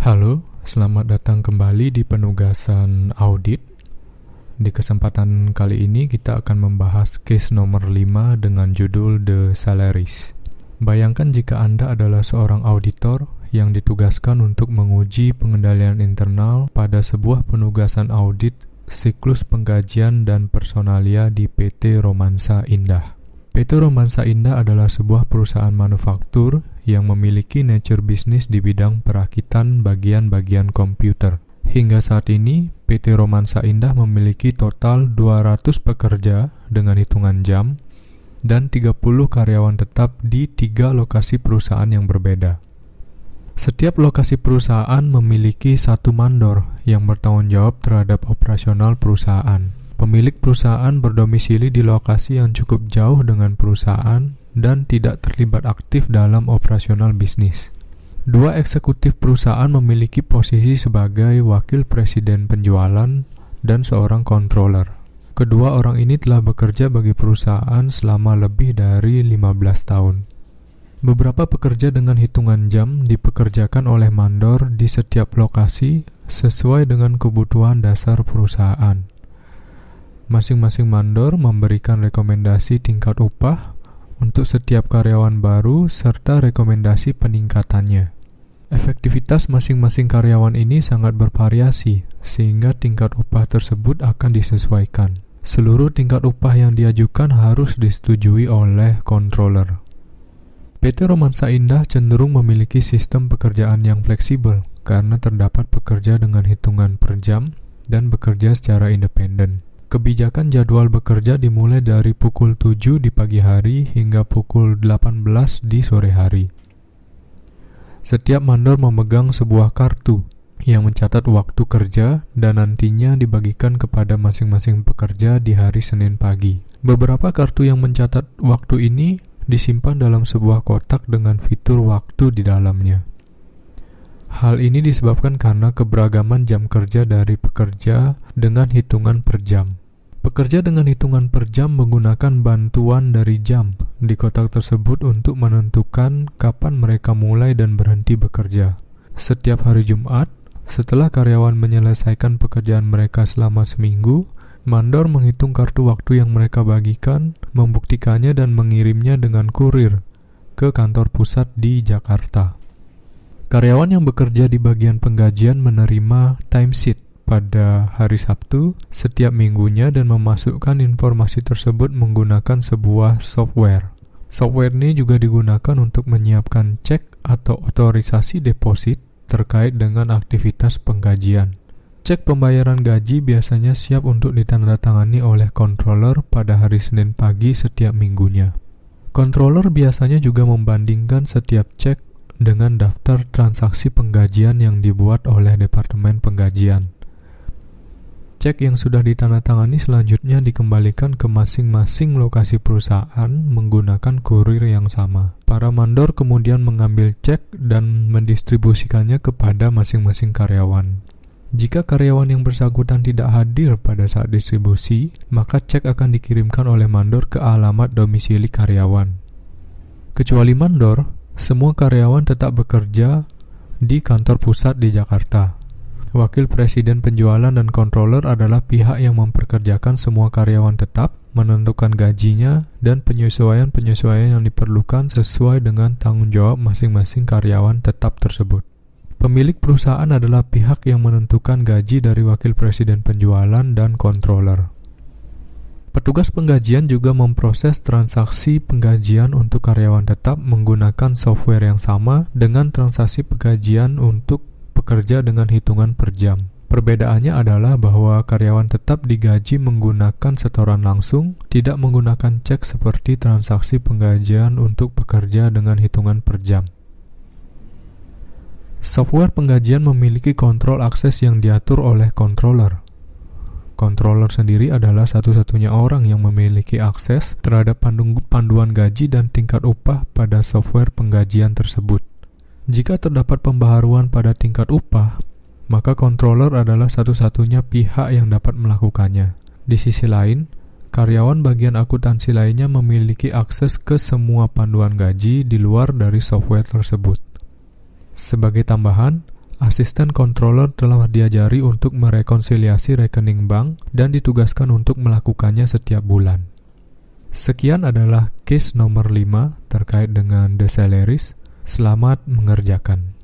Halo, selamat datang kembali di penugasan audit. Di kesempatan kali ini kita akan membahas case nomor 5 dengan judul The Salaries. Bayangkan jika Anda adalah seorang auditor yang ditugaskan untuk menguji pengendalian internal pada sebuah penugasan audit siklus penggajian dan personalia di PT Romansa Indah. PT Romansa Indah adalah sebuah perusahaan manufaktur yang memiliki nature bisnis di bidang perakitan bagian-bagian komputer. Hingga saat ini, PT Romansa Indah memiliki total 200 pekerja dengan hitungan jam dan 30 karyawan tetap di 3 lokasi perusahaan yang berbeda. Setiap lokasi perusahaan memiliki satu mandor yang bertanggung jawab terhadap operasional perusahaan. Pemilik perusahaan berdomisili di lokasi yang cukup jauh dengan perusahaan dan tidak terlibat aktif dalam operasional bisnis. 2 eksekutif perusahaan memiliki posisi sebagai wakil presiden penjualan dan seorang controller. Kedua orang ini telah bekerja bagi perusahaan selama lebih dari 15 tahun. Beberapa pekerja dengan hitungan jam dipekerjakan oleh mandor di setiap lokasi sesuai dengan kebutuhan dasar perusahaan. Masing-masing mandor memberikan rekomendasi tingkat upah untuk setiap karyawan baru serta rekomendasi peningkatannya. Efektivitas masing-masing karyawan ini sangat bervariasi, sehingga tingkat upah tersebut akan disesuaikan. Seluruh tingkat upah yang diajukan harus disetujui oleh controller. PT Romansa Indah cenderung memiliki sistem pekerjaan yang fleksibel karena terdapat pekerja dengan hitungan per jam dan bekerja secara independen. Kebijakan jadwal bekerja dimulai dari pukul 7 di pagi hari hingga pukul 18 di sore hari. Setiap mandor memegang sebuah kartu yang mencatat waktu kerja dan nantinya dibagikan kepada masing-masing pekerja di hari Senin pagi. Beberapa kartu yang mencatat waktu ini disimpan dalam sebuah kotak dengan fitur waktu di dalamnya. Hal ini disebabkan karena keberagaman jam kerja dari pekerja dengan hitungan per jam. Pekerja dengan hitungan per jam menggunakan bantuan dari jam di kotak tersebut untuk menentukan kapan mereka mulai dan berhenti bekerja. Setiap hari Jumat, setelah karyawan menyelesaikan pekerjaan mereka selama seminggu, mandor menghitung kartu waktu yang mereka bagikan, membuktikannya dan mengirimnya dengan kurir ke kantor pusat di Jakarta. Karyawan yang bekerja di bagian penggajian menerima timesheet pada hari Sabtu setiap minggunya dan memasukkan informasi tersebut menggunakan sebuah software. Software ini juga digunakan untuk menyiapkan cek atau otorisasi deposit terkait dengan aktivitas penggajian. Cek pembayaran gaji biasanya siap untuk ditandatangani oleh controller pada hari Senin pagi setiap minggunya. Controller biasanya juga membandingkan setiap cek dengan daftar transaksi penggajian yang dibuat oleh Departemen Penggajian. Cek yang sudah ditandatangani selanjutnya dikembalikan ke masing-masing lokasi perusahaan menggunakan kurir yang sama. Para mandor kemudian mengambil cek dan mendistribusikannya kepada masing-masing karyawan. Jika karyawan yang bersangkutan tidak hadir pada saat distribusi, maka cek akan dikirimkan oleh mandor ke alamat domisili karyawan. Kecuali mandor, semua karyawan tetap bekerja di kantor pusat di Jakarta. Wakil presiden penjualan dan controller adalah pihak yang memperkerjakan semua karyawan tetap, menentukan gajinya, dan penyesuaian-penyesuaian yang diperlukan sesuai dengan tanggung jawab masing-masing karyawan tetap tersebut. Pemilik perusahaan adalah pihak yang menentukan gaji dari wakil presiden penjualan dan controller. Petugas penggajian juga memproses transaksi penggajian untuk karyawan tetap menggunakan software yang sama dengan transaksi penggajian untuk pekerja dengan hitungan per jam. Perbedaannya adalah bahwa karyawan tetap digaji menggunakan setoran langsung, tidak menggunakan cek seperti transaksi penggajian untuk pekerja dengan hitungan per jam. Software penggajian memiliki kontrol akses yang diatur oleh controller. Controller sendiri adalah satu-satunya orang yang memiliki akses terhadap panduan gaji dan tingkat upah pada software penggajian tersebut. Jika terdapat pembaharuan pada tingkat upah, maka controller adalah satu-satunya pihak yang dapat melakukannya. Di sisi lain, karyawan bagian akuntansi lainnya memiliki akses ke semua panduan gaji di luar dari software tersebut. Sebagai tambahan, Asisten controller telah diajari untuk merekonsiliasi rekening bank dan ditugaskan untuk melakukannya setiap bulan. Sekian adalah case nomor 5 terkait dengan The Salaries. Selamat mengerjakan.